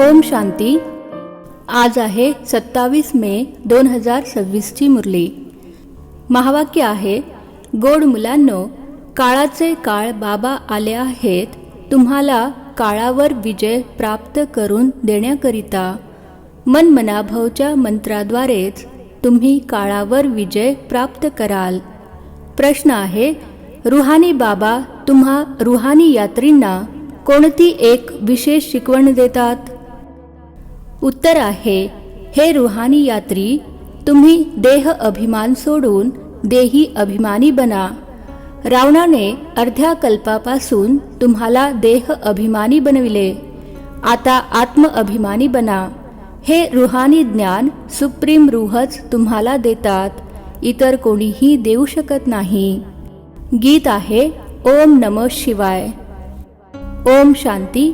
ओम शांती। आज आहे 27 मे 2026 ची मुरली। महावाक्य आहे, गोड मुलांनो, काळाचे काळ बाबा आले आहेत तुम्हाला काळावर विजय प्राप्त करून देण्याकरिता। मनमनाभवच्या मंत्राद्वारेच तुम्ही काळावर विजय प्राप्त कराल। प्रश्न आहे, रुहानी बाबा तुम्हा रुहानी यात्रींना कोणती एक विशेष शिकवण देतात? उत्तर आहे, हे रुहानी यात्री, तुम्ही देह अभिमान सोडून देही अभिमानी बना। रावणाने अर्ध्या कल्पापासून तुम्हाला देह अभिमानी बनविले, आता आत्म अभिमानी बना। हे रुहानी ज्ञान सुप्रीम रूहच तुम्हाला देतात, इतर कोणीही देऊ शकत नाही। गीत आहे, ओम नमः शिवाय। ओम शांती।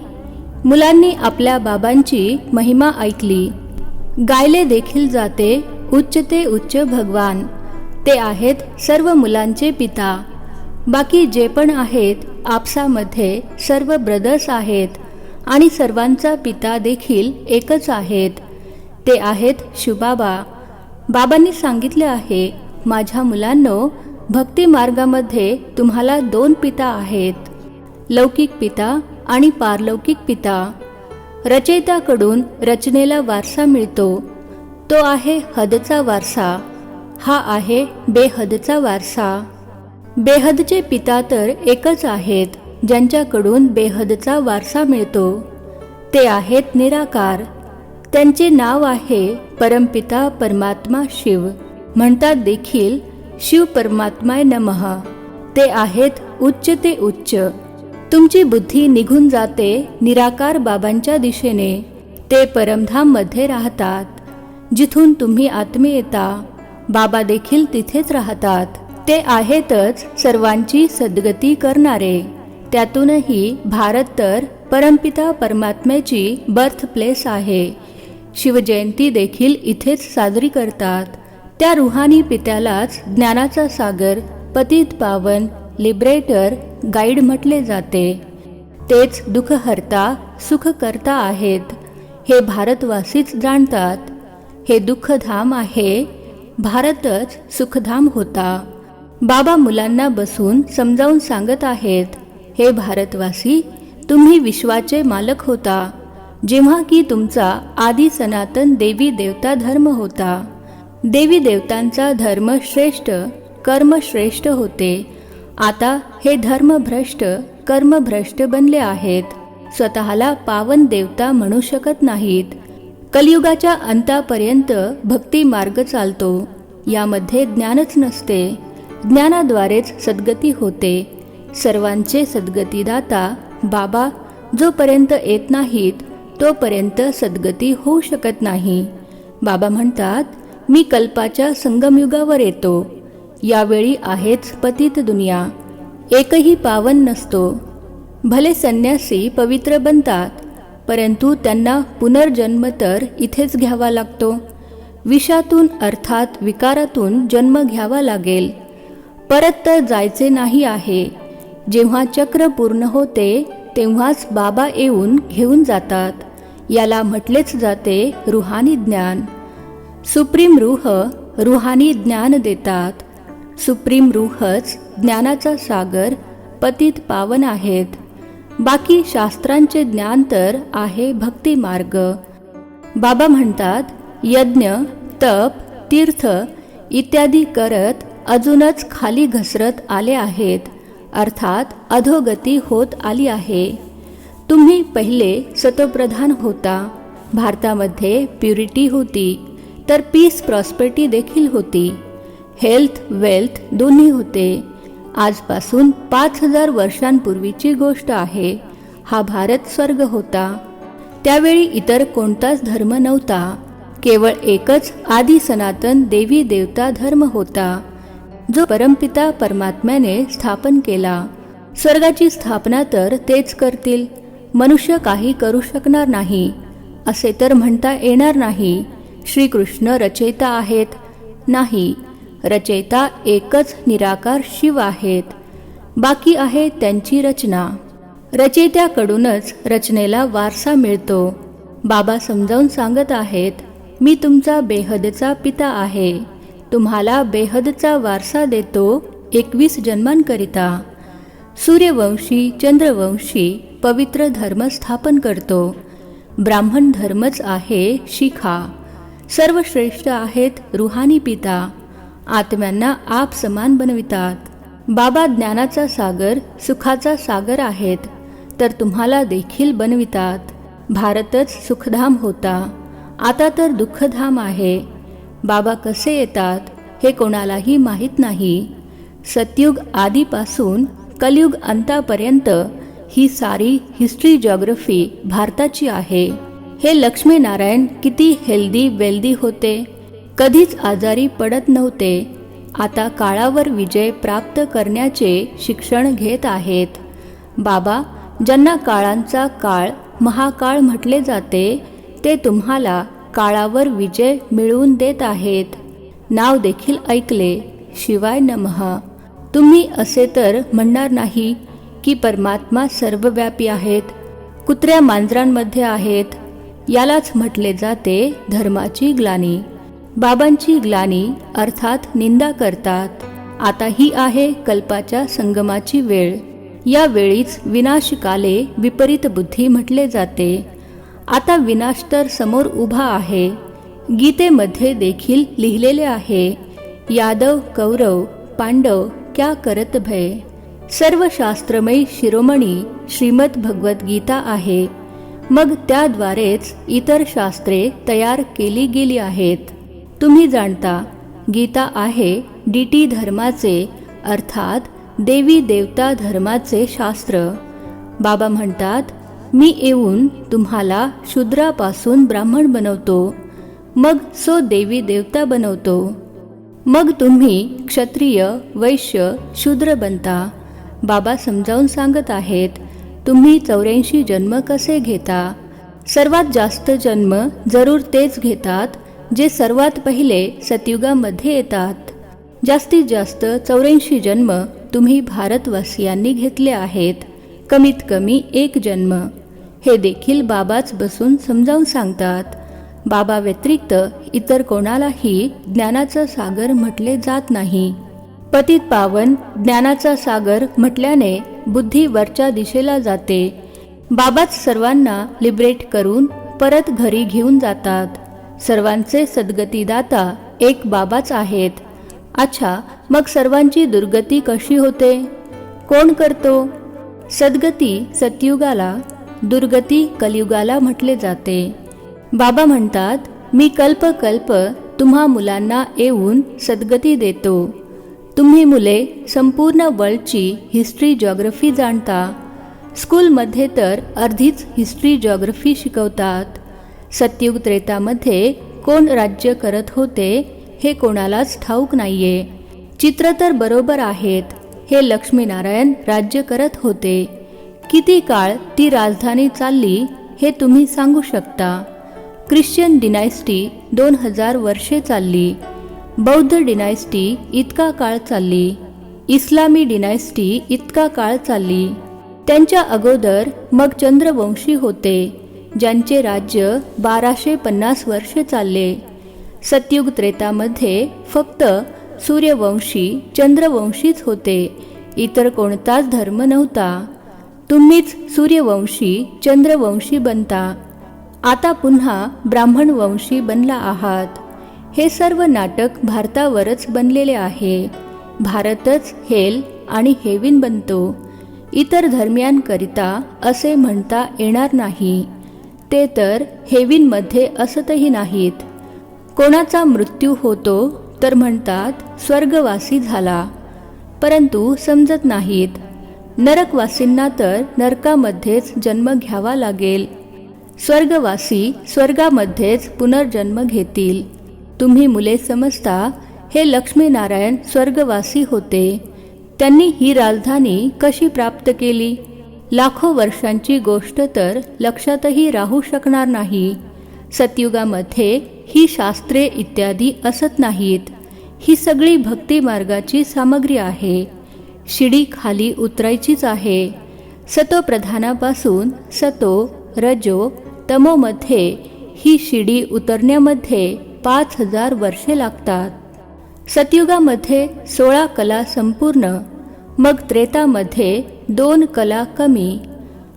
मुलांनी आपल्या बाबांची महिमा ऐकली, गायले देखील जाते उच्च ते उच्च भगवान। ते आहेत सर्व मुलांचे पिता। बाकी जे पण आहेत आपसामध्ये सर्व ब्रदर्स आहेत आणि सर्वांचा पिता देखील एकच आहेत, ते आहेत शिवबाबा। बाबांनी सांगितले आहे, माझ्या मुलांनो, भक्ती मार्गामध्ये तुम्हाला दोन पिता आहेत, लौकिक पिता आणि पारलौकिक पिता। रचयिताकडून रचनेला वारसा मिळतो, तो आहे हदचा वारसा, हा आहे बेहदचा वारसा। बेहदचे पिता तर एकच आहेत, ज्यांच्याकडून बेहदचा वारसा मिळतो, ते आहेत निराकार। त्यांचे नाव आहे परमपिता परमात्मा शिव, म्हणतात देखील शिव परमात्माय नमः। ते आहेत उच्च ते उच्च। तुमची बुद्धी निघून जाते निराकार बाबांच्या दिशेने, ते परमधाम मध्ये राहतात, जिथून तुम्ही आत्मे येता। बाबा देखील तिथेच राहतात, ते आहेतच सर्वांची सद्गती करणारे। त्यातूनही भारत तर परमपिता परमात्म्याची बर्थ प्लेस आहे। शिवजयंती देखील इथेच साजरी करतात। त्या रुहानी पित्यालाच ज्ञानाचा सागर, पतित पावन, लिबरेटर, गाईड म्हटले जाते। तेच दुःखहर्ता, सुखकर्ता आहेत, हे भारतवासीच जाणतात। हे दुःखधाम आहे, भारतच सुखधाम होता। बाबा मुलांना बसून समजावून सांगत आहेत, हे भारतवासी, तुम्ही विश्वाचे मालक होता, जेव्हा की तुमचा आदी सनातन देवी देवता धर्म होता। देवी देवतांचा धर्म श्रेष्ठ, कर्म श्रेष्ठ होते। आता हे धर्मभ्रष्ट, कर्मभ्रष्ट बनले आहेत, स्वतःला पावन देवता म्हणू शकत नाहीत। कलियुगाच्या अंतापर्यंत भक्ती मार्ग चालतो, यामध्ये ज्ञानच नसते। ज्ञानाद्वारेच सद्गती होते। सर्वांचे सद्गतीदाता बाबा जोपर्यंत येत नाहीत तोपर्यंत सद्गती होऊ शकत नाही। बाबा म्हणतात, मी कल्पाच्या संगमयुगावर येतो, यावेळी आहेच पतित दुनिया, एकही पावन नसतो। भले संन्यासी पवित्र बनतात, परंतु त्यांना पुनर्जन्म तर इथेच घ्यावा लागतो। विषातून अर्थात विकारातून जन्म घ्यावा लागेल, परत तर जायचे नाही आहे। जेव्हा चक्र पूर्ण होते तेव्हाच बाबा येऊन घेऊन जातात, याला म्हटलेच जाते रुहानी ज्ञान। सुप्रीम रूह रुहानी ज्ञान देतात। सुप्रीम रूहच ज्ञानाचा सागर, पतित पावन आहेत। बाकी शास्त्रांचे ज्ञान तर आहे भक्ती मार्ग। बाबा म्हणतात, यज्ञ, तप, तीर्थ इत्यादी करत अजूनच खाली घसरत आले आहेत, अर्थात अधोगती होत आली आहे। तुम्ही पहिले सतोप्रधान होता, भारतामध्ये प्युरिटी होती, तर पीस प्रॉस्पेरिटी देखील होती, हेल्थ वेल्थ दोन्ही होते। आजपासून 5000 वर्षांपूर्वीची गोष्ट आहे। हा भारत स्वर्ग होता। त्यावेळी इतर कोणताच धर्म नव्हता, केवळ एकच आदी सनातन देवी देवता धर्म होता, जो परमपिता परमात्म्याने स्थापन केला। स्वर्गाची स्थापना तर तेच करतील, मनुष्य काही करू शकणार नाही, असे तर म्हणता येणार नाही। श्रीकृष्ण रचयिता आहेत? नाही, रचयिता एकच निराकार शिव आहेत, बाकी आहे त्यांची रचना। रचयित्याकडूनच रचनेला वारसा मिळतो। बाबा समजावून सांगत आहेत, मी तुमचा बेहदचा पिता आहे. तुम्हाला बेहदचा वारसा देतो 21 जन्मांकरिता. सूर्यवंशी चंद्रवंशी पवित्र धर्म स्थापन करतो. ब्राह्मण धर्मच आहे शिखा. सर्वश्रेष्ठ आहेत रुहानी पिता. आत्म्यांना आप समान बनवितात. बाबा ज्ञानाचा सागर सुखाचा सागर आहेत, तर तुम्हाला देखील बनवितात. भारतच सुखधाम होता, आता तर दुःखधाम आहे. बाबा कसे येतात हे कोणालाही माहीत नाही. सतयुग आधीपासून कलयुग अंतापर्यंत ही सारी हिस्ट्री जॉग्रफी भारताची आहे. हे लक्ष्मीनारायण किती हेल्दी वेल्दी होते, कधीच आजारी पडत नव्हते. आता काळावर विजय प्राप्त करण्याचे शिक्षण घेत आहेत. बाबा ज्यांना काळांचा काळ महाकाळ म्हटले जाते, ते तुम्हाला काळावर विजय मिळवून देत आहेत. नाव देखील ऐकले, शिवाय नमः. तुम्ही असे तर म्हणणार नाही की परमात्मा सर्वव्यापी आहेत, कुत्र्या मांजरांमध्ये आहेत. यालाच म्हटले जाते धर्माची ग्लानी. बाबांची ग्लानी अर्थात निंदा करतात. आता ही आहे कल्पाच्या संगमाची वेळ. या वेळीच विनाशकाले विपरीत बुद्धी म्हटले जाते. आता विनाश तर समोर उभा आहे. गीतेमध्ये देखील लिहिलेले आहे, यादव कौरव पांडव क्या करत भय. सर्व शास्त्रमय शिरोमणी श्रीमद भगवद्गीता आहे. मग त्याद्वारेच इतर शास्त्रे तयार केली गेली आहेत. तुम्ही जाणता, गीता आहे डीटी धर्माचे अर्थात देवी देवता धर्माचे शास्त्र. बाबा म्हणतात, मी येऊन तुम्हाला शूद्रापासून ब्राह्मण बनवतो, मग सो देवी देवता बनवतो. मग तुम्ही क्षत्रिय वैश्य शूद्र बनता. बाबा समजावून सांगत आहेत, तुम्ही 84 जन्म कसे घेता. सर्वात जास्त जन्म जरूर तेच घेतात जे सर्वात पहिले सतयुगामध्ये येतात. जास्तीत जास्त 84 जन्म तुम्ही भारतवासियांनी घेतले आहेत, कमीत कमी 1 जन्म. हे देखील बाबाच बसून समजावून सांगतात. बाबा व्यतिरिक्त इतर कोणालाही ज्ञानाचा सागर म्हटले जात नाही. पतित पावन ज्ञानाचा सागर म्हटल्याने बुद्धी वरच्या दिशेला जाते. बाबाच सर्वांना लिबरेट करून परत घरी घेऊन जातात. सर्वांचे सद्गतीदाता एक बाबाच आहेत. अच्छा, मग सर्वांची दुर्गती कशी होते, कोण करतो. सद्गती सतयुगाला, दुर्गती कलियुगाला म्हटले जाते. बाबा म्हणतात, मी कल्प कल्प तुम्हा मुलांना येऊन सद्गती देतो. तुम्ही मुले संपूर्ण वर्ल्डची हिस्ट्री जॉग्रफी जाणता. स्कूलमध्ये तर अर्धीच हिस्ट्री जॉग्रफी शिकवतात. सतयुग त्रेतामध्ये कोण राज्य करत होते हे कोणालाच ठाऊक नाहीये. चित्र तर बरोबर आहेत. हे लक्ष्मीनारायण राज्य करत होते. किती काळ ती राजधानी चालली हे तुम्ही सांगू शकता. ख्रिश्चन डिनायस्टी 2000 वर्षे चालली. बौद्ध डिनायस्टी इतका काळ चालली. इस्लामी डिनायस्टी इतका काळ चालली. त्यांच्या अगोदर मग चंद्रवंशी होते, ज्यांचे राज्य 1250 वर्षे चालले. सतयुग त्रेतामध्ये फक्त सूर्यवंशी चंद्रवंशीच होते, इतर कोणताच धर्म नव्हता. तुम्हीच सूर्यवंशी चंद्रवंशी बनता. आता पुन्हा ब्राह्मणवंशी बनला आहात. हे सर्व नाटक भारतावरच बनलेले आहे. भारतच हेल आणि हेविन बनतो. इतर धर्मियांकरिता असे म्हणता येणार नाही. ते तर हेविनमध्ये असतही नाहीत. कोणाचा मृत्यू होतो तर म्हणतात स्वर्गवासी झाला, परंतु समजत नाहीत. नरकवासींना तर नरकामध्येच जन्म घ्यावा लागेल. स्वर्गवासी स्वर्गामध्येच पुनर्जन्म घेतील. तुम्ही मुले समजता, हे लक्ष्मीनारायण स्वर्गवासी होते. त्यांनी ही राजधानी कशी प्राप्त केली. लाखो वर्षांची गोष्ट तर लक्षातही राहू शकणार नाही. सतयुगामध्ये ही शास्त्रे इत्यादी असत नाहीत. ही सगळी भक्ती मार्गाची सामग्री आहे. शिडी खाली उतरायचीच आहे. सतो प्रधानापासून सतो रजो तमोमध्ये ही शिडी उतरण्यामध्ये 5000 वर्षे लागतात। सतयुगामध्ये 16 कला संपूर्ण, मग त्रेतामध्ये 2 कला कमी।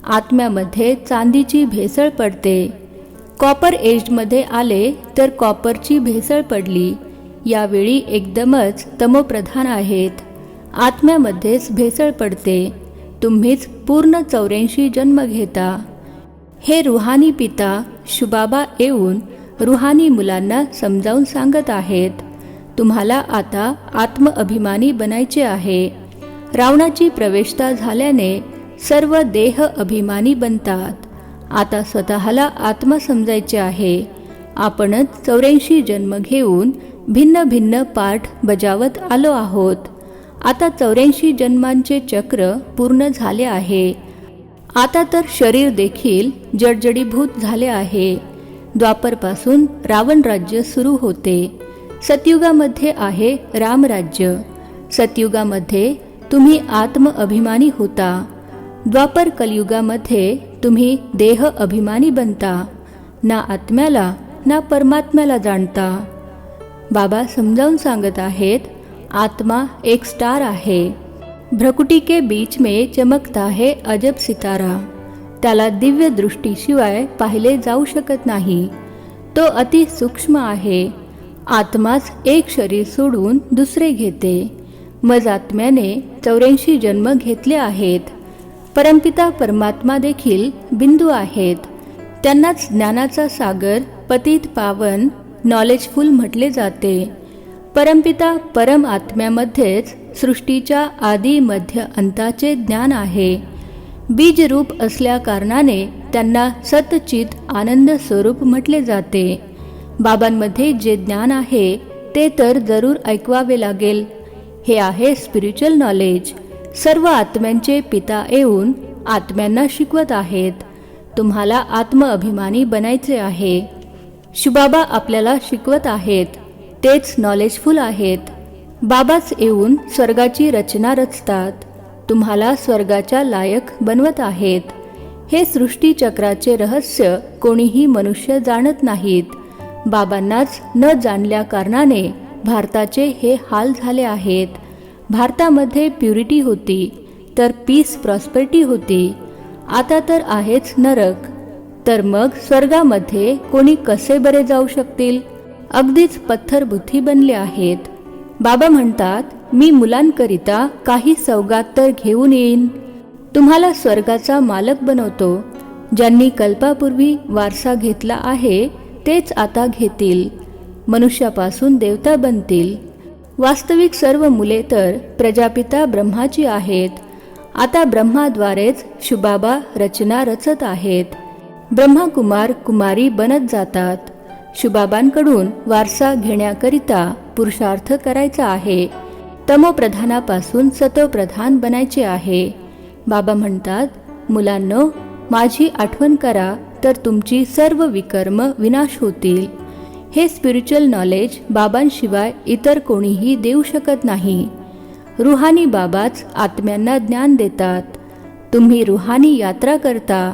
आत्म्यामध्ये चांदीची भेसळ पडते। कॉपर एजमध्ये आले तर कॉपरची भेसळ पडली। यावेळी एकदमच तमोप्रधान आहेत। आत्म्यामध्येच भेसळ पडते। तुम्हीच पूर्ण 84 जन्म घेता। हे रुहानी पिता शुबाबा येऊन रुहानी मुलांना समजावून सांगत आहेत, तुम्हाला आता आत्मअभिमानी बनायचे आहे। रावणाची प्रवेशता झाल्याने सर्व देह अभिमानी बनतात। आता स्वतःला आत्मा समजायचे आहे। आपणच 84 जन्म घेऊन भिन्न भिन्न पाठ बजावत आलो आहोत। आता 84 जन्मांचे चक्र पूर्ण झाले आहे। आता तर शरीर देखील जडजडीभूत झाले आहे। द्वापरपासून रावण राज्य सुरू होते। सतयुगामध्ये आहे रामराज्य। सतयुगामध्ये तुम्ही आत्मअभिमानी होता। द्वापर कलियुगामध्ये तुम्ही देह अभिमानी बनता। ना आत्म्याला ना परमात्म्याला जाणता। बाबा समजावून सांगत आहेत, आत्मा एक स्टार है, भ्रकुटी के बीच में चमकता है अजब सितारा। त्याला दिव्य दृष्टीशिवाय पाहिले जाऊ शकत नाही। तो अति सूक्ष्म आहे। आत्माच एक शरीर सोडून दुसरे घेते। मज आत्म्याने 84 जन्म घेतले आहेत। परमपिता परमात्मा देखील बिंदू आहेत। त्यांनाच ज्ञानाचा सागर, पतित पावन, नॉलेजफुल म्हटले जाते। परमपिता परम आत्म्यामध्येच सृष्टीच्या आदी मध्य अंताचे ज्ञान आहे। बीज रूप असल्या कारणाने त्यांना सतचित आनंद स्वरूप म्हटले जाते। बाबांमध्ये जे ज्ञान आहे ते तर जरूर ऐकवावे लागेल। हे आहे स्पिरिच्युअल नॉलेज। सर्व आत्म्यांचे पिता येऊन आत्म्यांना शिकवत आहेत, तुम्हाला आत्मअभिमानी बनायचे आहे। शुबाबा आपल्याला शिकवत आहेत, तेच नॉलेजफुल आहेत। बाबाच येऊन स्वर्गाची रचना रचतात, तुम्हाला स्वर्गाच्या लायक बनवत आहेत। हे सृष्टीचक्राचे रहस्य कोणीही मनुष्य जाणत नाहीत। बाबांनाच न जाणल्या कारणाने भारताचे हे हाल झाले आहेत। भारतामध्ये प्युरिटी होती तर पीस प्रॉस्पेरिटी होती। आता तर आहेच नरक। तर मग स्वर्गामध्ये कोणी कसे बरे जाऊ शकतील? अगदीच पत्थरबुद्धी बनले आहेत। बाबा म्हणतात, मी मुलांकरिता काही सौगात तर घेऊन येईन। तुम्हाला स्वर्गाचा मालक बनवतो। ज्यांनी कल्पापूर्वी वारसा घेतला आहे तेच आता घेतील। मनुष्यापासून देवता बनतील। वास्तविक सर्व मुले तर प्रजापिता ब्रह्माची आहेत। आता ब्रह्माद्वारेच शुबाबा रचना रचत आहेत। ब्रह्मकुमार कुमारी बनत जातात। शुबाबांकडून वारसा घेण्याकरिता पुरुषार्थ करायचा आहे। तमोप्रधानापासून सतोप्रधान बनायचे आहे। बाबा म्हणतात, मुलांनो, माझी आठवण करा तर तुमची सर्व विकर्म विनाश होतील। हे स्पिरिच्युअल नॉलेज बाबांशिवाय इतर कोणीही देऊ शकत नाही। रुहानी बाबाच आत्म्यांना ज्ञान देतात। तुम्ही रुहानी यात्रा करता।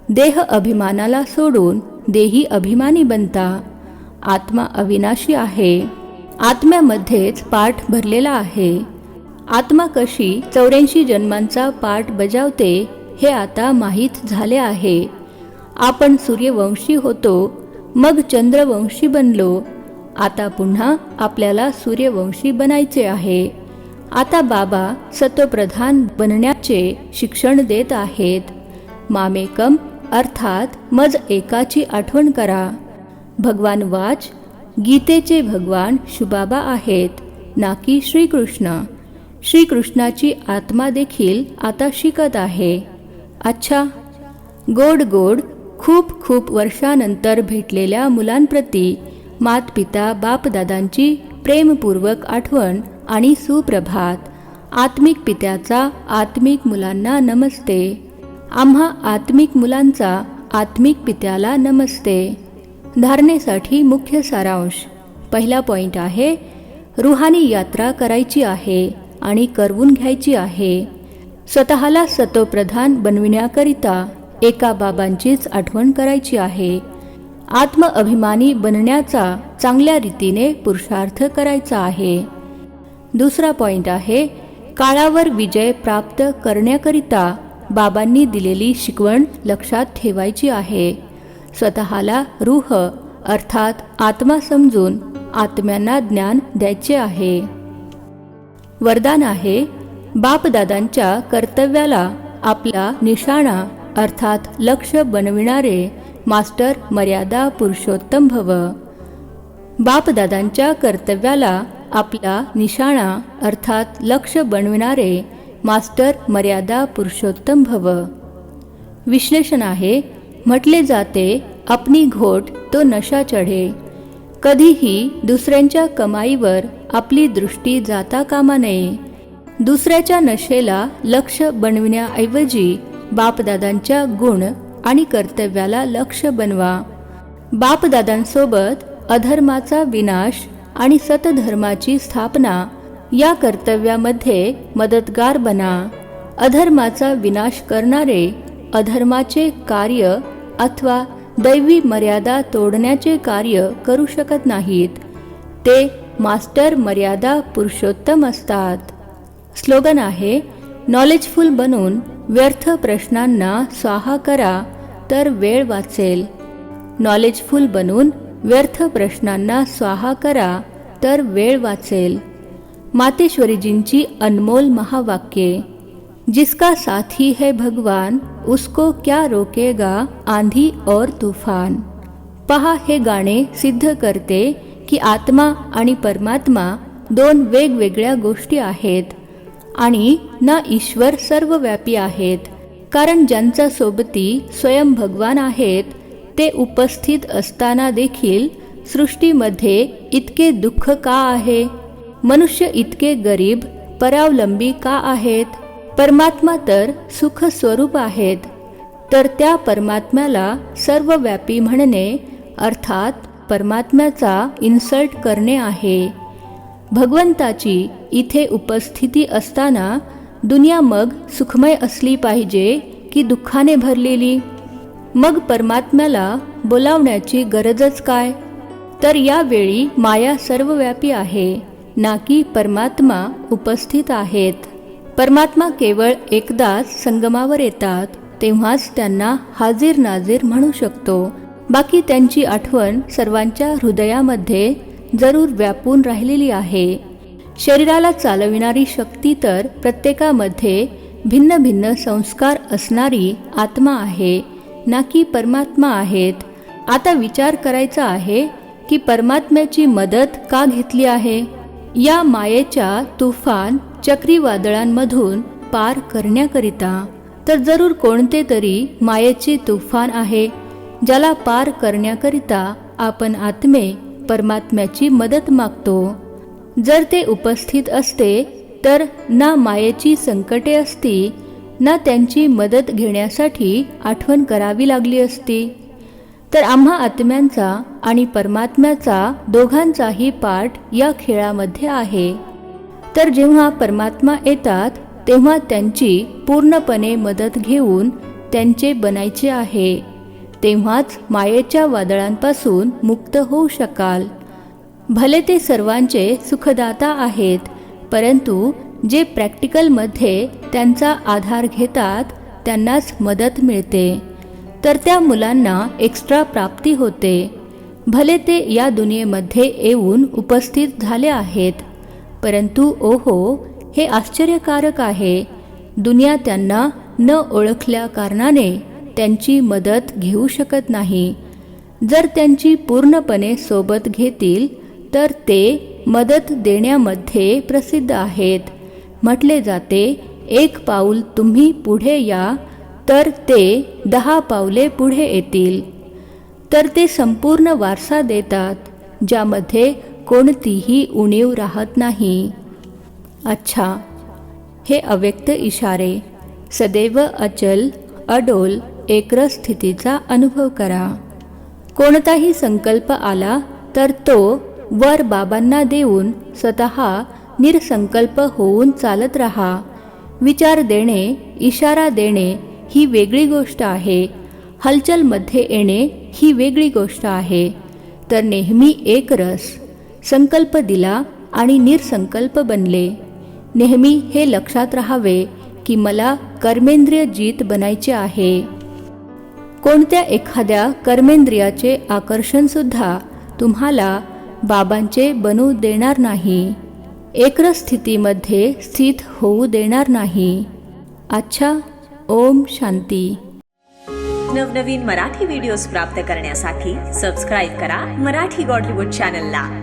देह अभिमानाला सोडून देही अभिमानी बनता। आत्मा अविनाशी आहे। आत्म्यामध्येच पाठ भरलेला आहे। आत्मा कशी 84 जन्मांचा पाठ बजावते हे आता माहीत झाले आहे। आपण सूर्यवंशी होतो, मग चंद्रवंशी बनलो। आता पुन्हा आपल्याला सूर्यवंशी बनायचे आहे। आता बाबा सत्वप्रधान बनण्याचे शिक्षण देत आहेत। मामेकम अर्थात मज एकाची आठवण करा। भगवान वाच, गीतेचे भगवान शुबाबा आहेत, ना की श्रीकृष्ण। श्रीकृष्णाची आत्मा देखील आता शिकत आहे। अच्छा, गोड गोड खूप खूप वर्षानंतर भेटलेल्या मुलांप्रती मातपिता बापदादांची प्रेमपूर्वक आठवण आणि सुप्रभात। आत्मिक पित्याचा आत्मिक मुलांना नमस्ते। आम्हा आत्मिक मुलांचा आत्मिक पित्याला नमस्ते। धारणेसाठी मुख्य सारांश। पहिला पॉइंट आहे, रुहानी यात्रा करायची आहे आणि करवून घ्यायची आहे। स्वतःला सतोप्रधान बनविण्याकरिता एका बाबांचीच आठवण करायची आहे. आत्मअभिमानी बनण्याचा चांगल्या रीतीने पुरुषार्थ करायचा आहे. दुसरा पॉइंट आहे, काळावर विजय प्राप्त करण्याकरिता बाबांनी दिलेली शिकवण लक्षात ठेवायची आहे. स्वतःला रूह अर्थात आत्मा समजून आत्म्यांना ज्ञान द्यायचे आहे. वरदान आहे, बापदादांच्या कर्तव्याला आपला निशाणा अर्थात लक्ष बनविणारे मास्टर मर्यादा पुरुषोत्तम भव. बापदादांच्या कर्तव्याला आपला निशाणा अर्थात लक्ष बनविणारे मास्टर मर्यादा पुरुषोत्तम भव. विश्लेषण आहे, म्हटले जाते, अपनी घोट तो नशा चढे. कधीही दुसऱ्यांच्या कमाईवर आपली दृष्टी जाता कामा नये. दुसऱ्याच्या नशेला लक्ष बनविण्याऐवजी बापदादांच्या गुण आणि कर्तव्याला लक्ष बनवा. बापदादांसोबत अधर्माचा विनाश आणि सतधर्माची स्थापना या कर्तव्यामध्ये मदतगार बना. अधर्माचा विनाश करणारे अधर्माचे कार्य अथवा दैवी मर्यादा तोडण्याचे कार्य करू शकत नाहीत. ते मास्टर मर्यादा पुरुषोत्तम असतात. स्लोगन आहे, नॉलेजफुल बनून व्यर्थ प्रश्नांना स्वाहा करा तर वेळ वाचेल. नॉलेजफुल बनून व्यर्थ प्रश्नांना स्वाहा करा तर वेळ वाचेल. मातेश्वरीजींची अनमोल महावाक्ये, जिसका साथी है भगवान उसको क्या रोकेगा आंधी और तूफान. पहा, हे गाणे सिद्ध करते की आत्मा आणि परमात्मा दोन वेगवेगळ्या गोष्टी आहेत आणि ना ईश्वर सर्वव्यापी आहेत. कारण ज्यांचा सोबती स्वयं भगवान आहेत ते उपस्थित असताना देखील सृष्टीमध्ये इतके दुःख का आहे. मनुष्य इतके गरीब परावलंबी का आहेत. परमात्मा तर सुख स्वरूप आहेत. तर त्या परमात्म्याला सर्वव्यापी म्हणणे अर्थात परमात्म्याचा इन्सल्ट करणे आहे. भगवंताची इथे उपस्थिती असताना दुनिया मग सुखमय असली पाहिजे की दुःखाने भरलेली. मग परमात्म्याला बोलावण्याची गरजच काय. तर यावेळी माया सर्वव्यापी आहे, ना की परमात्मा उपस्थित आहेत. परमात्मा केवळ एकदाच संगमावर येतात तेव्हाच त्यांना हाजीर नाजीर म्हणू शकतो. बाकी त्यांची आठवण सर्वांच्या हृदयामध्ये जरूर व्यापून राहिलेली आहे. शरीराला चालविणारी शक्ती तर प्रत्येकामध्ये भिन्न भिन्न संस्कार असणारी आत्मा आहे, ना की परमात्मा आहेत. आता विचार करायचा आहे की परमात्म्याची मदत का घेतली आहे. या मायेच्या तुफान चक्रीवादळांमधून पार करण्याकरिता. तर जरूर कोणते तरी मायेचे तुफान आहे ज्याला पार करण्याकरिता आपण आत्मे परमात्म्याची मदत मागतो. जर ते उपस्थित असते तर ना मायेची संकटे असती ना त्यांची मदत घेण्यासाठी आठवण करावी लागली असती. तर आम्हा आत्म्यांचा आणि परमात्म्याचा दोघांचाही पाठ या खेळामध्ये आहे. तर जेव्हा परमात्मा येतात तेव्हा त्यांची पूर्णपणे मदत घेऊन त्यांचे बनायचे आहे. तेव्हाच मायेच्या वादळांपासून मुक्त होऊ शकाल. भले ते सर्वांचे सुखदाता आहेत, परंतु जे प्रॅक्टिकलमध्ये त्यांचा आधार घेतात त्यांनाच मदत मिळते. तर त्या मुलांना एक्स्ट्रा प्राप्ती होते. भले ते या दुनियेमध्ये येऊन उपस्थित झाले आहेत, परंतु ओहो, हे आश्चर्यकारक आहे. दुनिया त्यांना न ओळखल्या कारणाने त्यांची मदत घेऊ शकत नाही. जर त्यांची पूर्णपणे सोबत घेतील तर ते मदत देण्यामध्ये प्रसिद्ध आहेत. म्हटले जाते, एक पाऊल तुम्ही पुढे या तर ते 10 पावले पुढे येतील. तर ते संपूर्ण वारसा देतात ज्यामध्ये कोणतीही उणीव राहत नाही. अच्छा, हे अव्यक्त इशारे. सदैव अचल अडोल एकरस स्थितीचा अनुभव करा. कोणताही संकल्प आला तर तो वर बाबांना देऊन स्वतः निरसंकल्प होऊन चालत रहा. विचार देणे, इशारा देणे ही वेगळी गोष्ट आहे, हलचलमध्ये येणे ही वेगळी गोष्ट आहे. तर नेहमी एक रस, संकल्प दिला आणि निरसंकल्प बनले. नेहमी हे लक्षात राहावे की मला कर्मेंद्रिय जीत बनायचे आहे. कोणत्या एखाद्या कर्मेंद्रियाचे आकर्षणसुद्धा तुम्हाला बाबांचे बनवू देणार नाही, एकरस स्थितीमध्ये स्थित होऊ देणार नाही. अच्छा, ओम शांती. नवनवीन मराठी व्हिडिओज प्राप्त करण्यासाठी सबस्क्राईब करा मराठी गॉड रिपोर्ट चॅनलला.